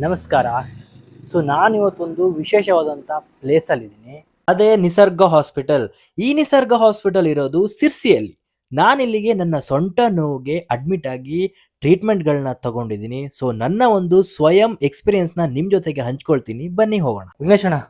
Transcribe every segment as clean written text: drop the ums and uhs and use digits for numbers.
ನಮಸ್ಕಾರ. ನಾನಿವತ್ತೊಂದು ವಿಶೇಷವಾದಂಥ ಪ್ಲೇಸಲ್ಲಿದ್ದೀನಿ. ಅದೇ ನಿಸರ್ಗ ಹಾಸ್ಪಿಟಲ್. ಈ ನಿಸರ್ಗ ಹಾಸ್ಪಿಟಲ್ ಇರೋದು ಸಿರ್ಸಿಯಲ್ಲಿ. ನಾನಿಲ್ಲಿಗೆ ನನ್ನ ಸೊಂಟ ನೋವಿಗೆ ಅಡ್ಮಿಟ್ ಆಗಿ ಟ್ರೀಟ್ಮೆಂಟ್ಗಳನ್ನ ತಗೊಂಡಿದ್ದೀನಿ. ನನ್ನ ಒಂದು ಸ್ವಯಂ ಎಕ್ಸ್ಪೀರಿಯನ್ಸ್ನ ನಿಮ್ಮ ಜೊತೆಗೆ ಹಂಚ್ಕೊಳ್ತೀನಿ. ಬನ್ನಿ ಹೋಗೋಣ. ವಿಘ್ನೇಶ್ ಅಣ್ಣ,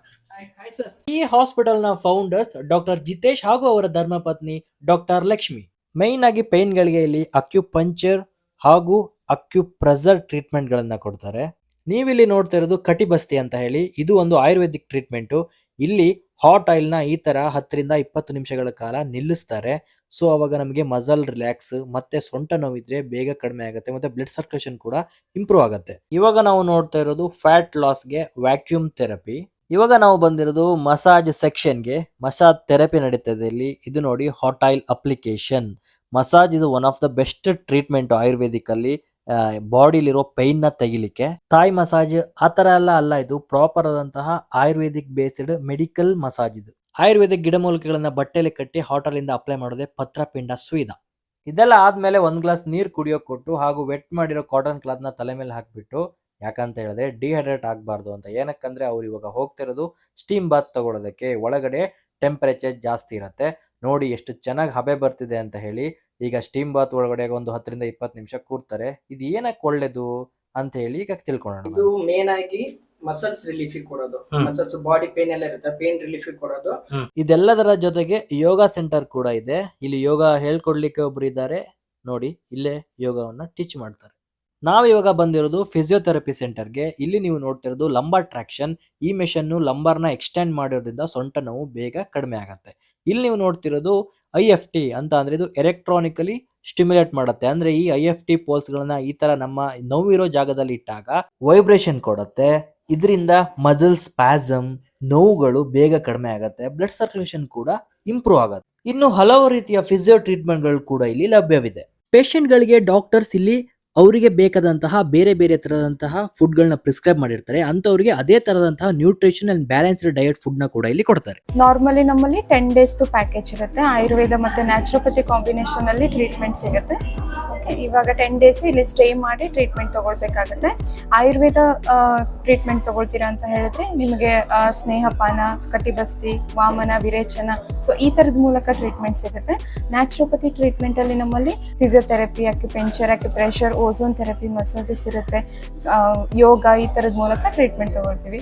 ಈ ಹಾಸ್ಪಿಟಲ್ನ ಫೌಂಡರ್ಸ್ ಡಾಕ್ಟರ್ ಜಿತೇಶ್ ಹಾಗೂ ಅವರ ಧರ್ಮಪತ್ನಿ ಡಾಕ್ಟರ್ ಲಕ್ಷ್ಮಿ. ಮೈನ್ ಆಗಿ ಪೈನ್ಗಳಿಗೆ ಇಲ್ಲಿ ಅಕ್ಯುಪಂಕ್ಚರ್ ಹಾಗೂ ಅಕ್ಯುಪ್ರೆಷರ್ ಟ್ರೀಟ್ಮೆಂಟ್ಗಳನ್ನ ಕೊಡ್ತಾರೆ. ನೀವಿಲ್ಲಿ ನೋಡ್ತಾ ಇರೋದು ಕಟಿಬಸ್ತಿ ಅಂತ ಹೇಳಿ, ಇದು ಒಂದು ಆಯುರ್ವೇದಿಕ್ ಟ್ರೀಟ್ಮೆಂಟು. ಇಲ್ಲಿ ಹಾಟ್ ಆಯಿಲ್ನ ಈ ತರ 10ರಿಂದ 20 ನಿಮಿಷಗಳ ಕಾಲ ನಿಲ್ಲಿಸ್ತಾರೆ. ಅವಾಗ ನಮಗೆ ಮಸಲ್ ರಿಲ್ಯಾಕ್ಸ್ ಮತ್ತೆ ಸೊಂಟ ನೋವಿದ್ರೆ ಬೇಗ ಕಡಿಮೆ ಆಗುತ್ತೆ, ಮತ್ತೆ ಬ್ಲಡ್ ಸರ್ಕ್ಯುಲೇಷನ್ ಕೂಡ ಇಂಪ್ರೂವ್ ಆಗುತ್ತೆ. ಇವಾಗ ನಾವು ನೋಡ್ತಾ ಇರೋದು ಫ್ಯಾಟ್ ಲಾಸ್ಗೆ ವ್ಯಾಕ್ಯೂಮ್ ಥೆರಪಿ. ಇವಾಗ ನಾವು ಬಂದಿರೋದು ಮಸಾಜ್ ಸೆಕ್ಷನ್ಗೆ. ಮಸಾಜ್ ಥೆರಪಿ ನಡೀತದೆ ಇಲ್ಲಿ. ಇದು ನೋಡಿ, ಹಾಟ್ ಆಯಿಲ್ ಅಪ್ಲಿಕೇಶನ್. ಮಸಾಜ್ ಇದು one of the best treatment Ayurvedic ಅಲ್ಲಿ. ಬಾಡಿಲಿರೋ ಪೈನ್ ನ ತೆಗಿಲಿಕ್ಕೆ ಥಾಯ್ ಮಸಾಜ್ ಆ ತರ ಎಲ್ಲ ಅಲ್ಲ, ಇದು ಪ್ರಾಪರ್ ಆದಂತಹ ಆಯುರ್ವೇದಿಕ್ ಬೇಸ್ಡ್ ಮೆಡಿಕಲ್ ಮಸಾಜ್. ಇದು ಆಯುರ್ವೇದಿಕ್ ಗಿಡಮೂಲಿಕೆಗಳನ್ನ ಬಟ್ಟೆಲಿ ಕಟ್ಟಿ ಹಾಟಲ್ ಇಂದ ಅಪ್ಲೈ ಮಾಡೋದೇ ಪತ್ರಪಿಂಡ ಸ್ವೇದ. ಇದೆಲ್ಲ ಆದ್ಮೇಲೆ 1 ಗ್ಲಾಸ್ ನೀರ್ ಕುಡಿಯೋಕ್ ಕೊಟ್ಟು ಹಾಗೂ ವೆಟ್ ಮಾಡಿರೋ ಕಾಟನ್ ಕ್ಲಾತ್ ನ ತಲೆ ಮೇಲೆ ಹಾಕ್ಬಿಟ್ಟು, ಯಾಕಂತ ಹೇಳಿದ್ರೆ ಡಿಹೈಡ್ರೇಟ್ ಆಗಬಾರ್ದು ಅಂತ. ಏನಕ್ಕಂದ್ರೆ ಅವ್ರು ಇವಾಗ ಹೋಗ್ತಿರೋದು ಸ್ಟೀಮ್ ಬಾತ್ ತಗೊಳ್ಳೋದಕ್ಕೆ. ಒಳಗಡೆ ಟೆಂಪರೇಚರ್ ಜಾಸ್ತಿ ಇರುತ್ತೆ. ನೋಡಿ ಎಷ್ಟು ಚೆನ್ನಾಗಿ ಹಬೆ ಬರ್ತಿದೆ ಅಂತ ಹೇಳಿ. ಈಗ ಸ್ಟೀಮ್ ಬಾತ್ ಒಳಗಡೆ ಒಂದು 10ರಿಂದ 20 ನಿಮಿಷ ಕೂರ್ತಾರೆ. ಇದು ಏನಕ್ಕೆ ಒಳ್ಳೇದು ಅಂತ ಹೇಳಿ ಈಗ ತಿಳ್ಕೊಳ್ಳೋಣ. ಇದು ಮೇನ್ ಆಗಿ ಮಸಲ್ಸ್ ರಿಲೀಫ್ ಕೊಡೋದು. ಮಸಲ್ಸ್ ಬಾಡಿ ಪೇನ್ ಎಲ್ಲ ಇರುತ್ತೆ, ಪೇನ್ ರಿಲೀಫ್ ಕೊಡೋದು. ಇದೆಲ್ಲದರ ಜೊತೆಗೆ ಯೋಗ ಸೆಂಟರ್ ಕೂಡ ಇದೆ. ಇಲ್ಲಿ ಯೋಗ ಹೇಳ್ಕೊಡ್ಲಿಕ್ಕೆ ಒಬ್ರು ಇದ್ದಾರೆ ನೋಡಿ, ಇಲ್ಲೇ ಯೋಗವನ್ನ ಟೀಚ್ ಮಾಡ್ತಾರೆ. ನಾವಿವಾಗ ಬಂದಿರೋದು ಫಿಸಿಯೋಥೆರಪಿ ಸೆಂಟರ್ಗೆ. ಇಲ್ಲಿ ನೀವು ನೋಡ್ತಿರೋದು ಲಂಬಾರ್ ಟ್ರಾಕ್ಷನ್. ಈ ಮೆಷನ್ ಲಂಬಾರ್ನ ಎಕ್ಸ್ಟೆಂಡ್ ಮಾಡೋದ್ರಿಂದ ಸೊಂಟ ನೋವು ಬೇಗ ಕಡಿಮೆ ಆಗುತ್ತೆ. ಇಲ್ಲಿ ನೀವು ನೋಡ್ತಿರೋದು IFT ಅಂತ, ಅಂದ್ರೆ ಇದು ಎಲೆಕ್ಟ್ರಾನಿಕಲಿ ಸ್ಟಿಮ್ಯುಲೇಟ್ ಮಾಡುತ್ತೆ. ಅಂದ್ರೆ ಈ IFT ಪೋಲ್ಸ್ ಗಳನ್ನ ಈ ತರ ನಮ್ಮ ನೋವಿರೋ ಜಾಗದಲ್ಲಿ ಇಟ್ಟಾಗ ವೈಬ್ರೇಷನ್ ಕೊಡುತ್ತೆ. ಇದರಿಂದ ಮಸಲ್ ಸ್ಪ್ಯಾಸಮ್, ನೋವುಗಳು ಬೇಗ ಕಡಿಮೆ ಆಗುತ್ತೆ, ಬ್ಲಡ್ ಸರ್ಕ್ಯುಲೇಷನ್ ಕೂಡ ಇಂಪ್ರೂವ್ ಆಗುತ್ತೆ. ಇನ್ನು ಹಲವು ರೀತಿಯ ಫಿಸಿಯೋ ಟ್ರೀಟ್ಮೆಂಟ್ ಗಳು ಕೂಡ ಇಲ್ಲಿ ಲಭ್ಯವಿದೆ. ಪೇಷಂಟ್ ಗಳಿಗೆ ಡಾಕ್ಟರ್ಸ್ ಇಲ್ಲಿ ಅವರಿಗೆ ಬೇಕಾದಂತಹ ಬೇರೆ ಬೇರೆ ತರದಂತಹ ಫುಡ್ ಗಳನ್ನ ಪ್ರಿಸ್ಕ್ರೈಬ್ ಮಾಡಿರ್ತಾರೆ. ಅಂತವರಿಗೆ ಅದೇ ತರದಂತಹ nutrition and balanced diet food ನ ಕೂಡ ಇಲ್ಲಿ ಕೊಡ್ತಾರೆ. ನಾರ್ಮಲಿ ನಮ್ಮಲ್ಲಿ 10 ಡೇಸ್ ಪ್ಯಾಕೇಜ್ ಇರುತ್ತೆ. ಆಯುರ್ವೇದ ಮತ್ತೆ ನ್ಯಾಚುರೋಪತಿ ಕಾಂಬಿನೇಷನ್ ಅಲ್ಲಿ ಟ್ರೀಟ್ಮೆಂಟ್ ಸಿಗುತ್ತೆ. ಇವಾಗ 10 ಡೇಸ್ ಇಲ್ಲಿ ಸ್ಟೇ ಮಾಡಿ ಟ್ರೀಟ್ಮೆಂಟ್ ತಗೊಳ್ಬೇಕಾಗುತ್ತೆ. ಆಯುರ್ವೇದ ಟ್ರೀಟ್ಮೆಂಟ್ ತಗೊಳ್ತೀರಾ ಅಂತ ಹೇಳಿದ್ರೆ ನಿಮಗೆ ಸ್ನೇಹಪಾನ, ಕಟಿಬಸ್ತಿ, ವಾಮನ, ವಿರೇಚನ, ಈ ತರದ ಮೂಲಕ ಟ್ರೀಟ್ಮೆಂಟ್ ಸಿಗುತ್ತೆ. ನ್ಯಾಚುರೋಪತಿ ಟ್ರೀಟ್ಮೆಂಟ್ ಅಲ್ಲಿ ನಮ್ಮಲ್ಲಿ physiotherapy, acupuncture, acupressure, ozone therapy, massages ಇರುತ್ತೆ. ಯೋಗ ಈ ತರದ ಮೂಲಕ ಟ್ರೀಟ್ಮೆಂಟ್ ತಗೊಳ್ತೀವಿ.